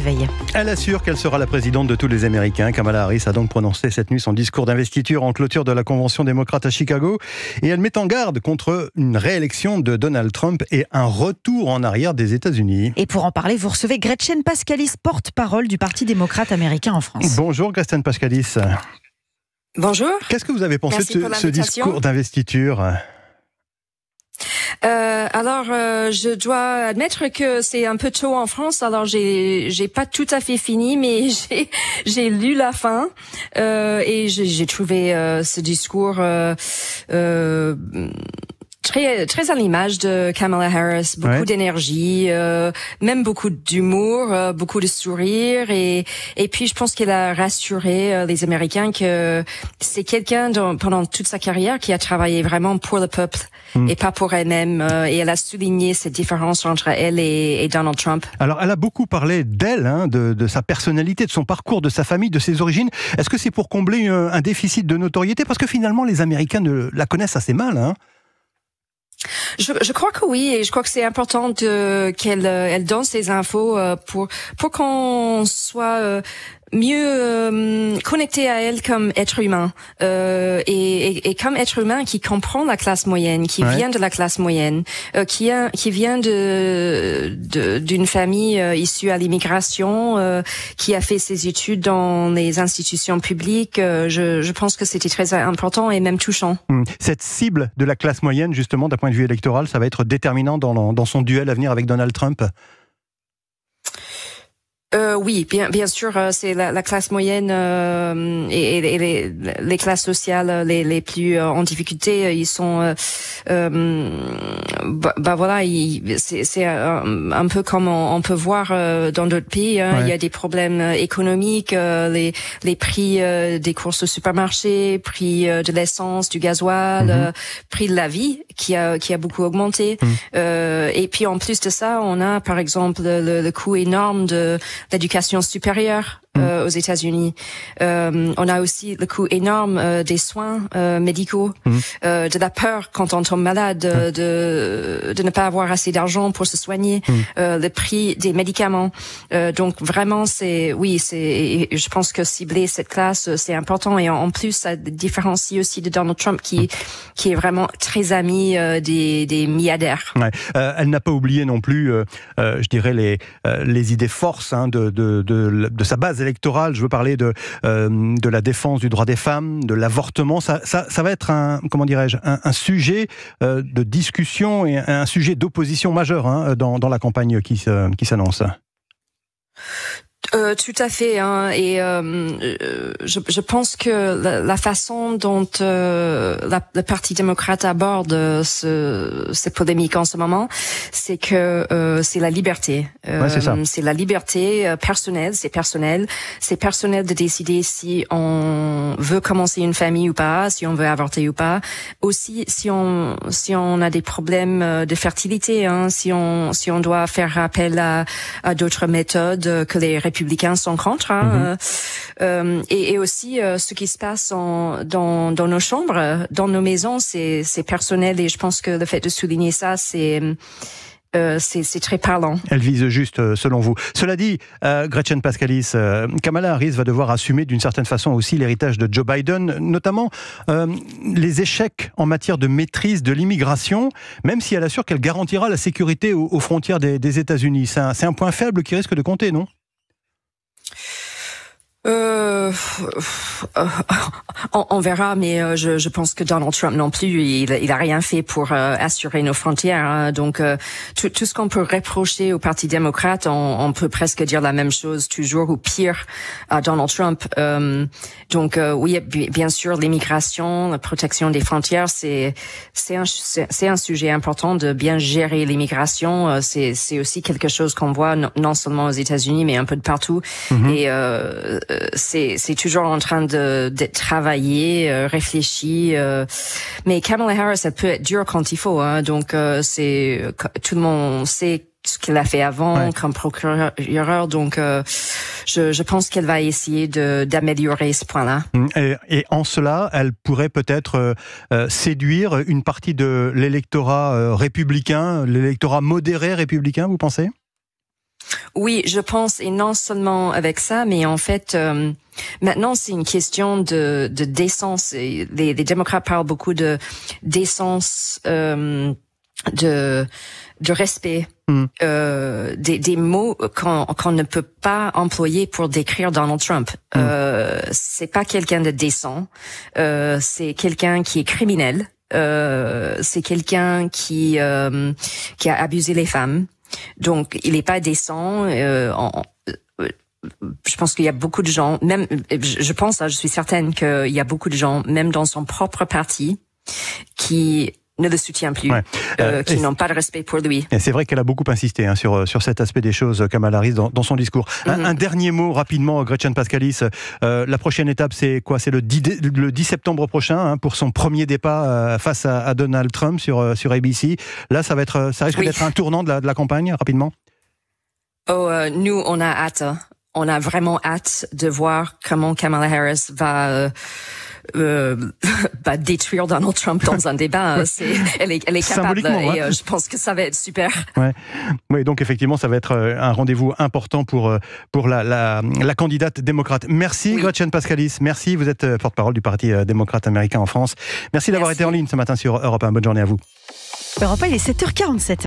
Veil. Elle assure qu'elle sera la présidente de tous les Américains. Kamala Harris a donc prononcé cette nuit son discours d'investiture en clôture de la Convention démocrate à Chicago. Et elle met en garde contre une réélection de Donald Trump et un retour en arrière des États-Unis. Et pour en parler, vous recevez Gretchen Paschalys, porte-parole du Parti démocrate américain en France. Bonjour Gretchen Paschalys. Bonjour. Qu'est-ce que vous avez pensé de ce discours d'investiture ? Je dois admettre que c'est un peu tôt en France. Alors, j'ai pas tout à fait fini, mais j'ai lu la fin et j'ai trouvé ce discours très à l'image de Kamala Harris, beaucoup d'énergie, même beaucoup d'humour, beaucoup de sourire et puis je pense qu'elle a rassuré les Américains que c'est quelqu'un pendant toute sa carrière qui a travaillé vraiment pour le peuple et pas pour elle-même et elle a souligné cette différence entre elle et Donald Trump. Alors elle a beaucoup parlé d'elle, de sa personnalité, de son parcours, de sa famille, de ses origines. Est-ce que c'est pour combler un déficit de notoriété ? Parce que finalement les Américains la connaissent assez mal, Je crois que oui, et je crois que c'est important qu'elle donne ces infos pour qu'on soit mieux connecté à elle comme être humain et comme être humain qui comprend la classe moyenne, qui vient de la classe moyenne, qui vient d'une famille issue à l'immigration, qui a fait ses études dans les institutions publiques. Je pense que c'était très important et même touchant. Cette cible de la classe moyenne, justement, d'un point de vue électoral, ça va être déterminant dans son duel à venir avec Donald Trump. Oui, bien sûr, c'est la classe moyenne et les classes sociales les plus en difficulté. Ils sont, voilà, c'est un peu comme on peut voir dans d'autres pays. Il y a des problèmes économiques, les prix des courses au supermarché, prix de l'essence, du gasoil, prix de la vie qui a beaucoup augmenté. Et puis en plus de ça, on a par exemple le coût énorme de l'éducation supérieure aux États-Unis. On a aussi le coût énorme des soins médicaux, de la peur quand on tombe malade, de ne pas avoir assez d'argent pour se soigner, le prix des médicaments. Donc vraiment, je pense que cibler cette classe, c'est important. Et en plus, ça différencie aussi de Donald Trump qui est vraiment très ami des milliardaires. Ouais. Elle n'a pas oublié non plus, je dirais, les idées forces de sa base électorale. Je veux parler de la défense du droit des femmes, de l'avortement. Ça va être un sujet de discussion et un sujet d'opposition majeur dans la campagne qui s'annonce. Tout à fait, et je pense que la façon dont le Parti démocrate aborde ces polémiques en ce moment, c'est que c'est la liberté. C'est ça. C'est la liberté personnelle, c'est personnel de décider si on veut commencer une famille ou pas, si on veut avorter ou pas. Aussi, si on a des problèmes de fertilité, si on doit faire appel à d'autres méthodes que les républicains sont contre, et aussi ce qui se passe dans nos chambres, dans nos maisons, c'est personnel, et je pense que le fait de souligner ça, c'est très parlant. Elle vise juste, selon vous. Cela dit, Gretchen Paschalys, Kamala Harris va devoir assumer d'une certaine façon aussi l'héritage de Joe Biden, notamment les échecs en matière de maîtrise de l'immigration, même si elle assure qu'elle garantira la sécurité aux frontières des États-Unis. C'est un point faible qui risque de compter, non ? On verra, mais je pense que Donald Trump non plus, il a rien fait pour assurer nos frontières. Donc tout ce qu'on peut reprocher au Parti démocrate, on peut presque dire la même chose toujours ou pire à Donald Trump. Donc oui, bien sûr, l'immigration, la protection des frontières, c'est un sujet important de bien gérer l'immigration. C'est aussi quelque chose qu'on voit non seulement aux États-Unis, mais un peu de partout. Et c'est toujours en train de travailler, réfléchir. Mais Kamala Harris, elle peut être dure quand il faut. Donc tout le monde sait ce qu'elle a fait avant comme procureur. Donc je pense qu'elle va essayer d'améliorer ce point-là. Et en cela, elle pourrait peut-être séduire une partie de l'électorat républicain, l'électorat modéré républicain, vous pensez ? Oui, je pense, et non seulement avec ça, mais en fait, maintenant c'est une question de décence. Les démocrates parlent beaucoup de décence, de respect, des mots qu'on ne peut pas employer pour décrire Donald Trump. C'est pas quelqu'un de décent, c'est quelqu'un qui est criminel, c'est quelqu'un qui a abusé les femmes. Donc, il n'est pas décent. Je pense qu'il y a beaucoup de gens, même, je suis certaine qu'il y a beaucoup de gens, même dans son propre parti, qui ne le soutient plus, qui n'ont pas de respect pour lui. Et c'est vrai qu'elle a beaucoup insisté sur cet aspect des choses, Kamala Harris, dans son discours. Un dernier mot rapidement, Gretchen Paskalis. La prochaine étape, c'est quoi? C'est le 10 septembre prochain, pour son premier débat face à Donald Trump sur ABC. Là, ça risque d'être un tournant de la campagne, rapidement. Nous, on a hâte. On a vraiment hâte de voir comment Kamala Harris va détruire Donald Trump dans un débat. Elle est capable, et je pense que ça va être super. Oui, donc effectivement, ça va être un rendez-vous important pour la candidate démocrate. Merci, Gretchen Paskalis. Merci, vous êtes porte-parole du Parti démocrate américain en France. Merci d'avoir été en ligne ce matin sur Europe 1. Bonne journée à vous. Europe 1, il est 7h47.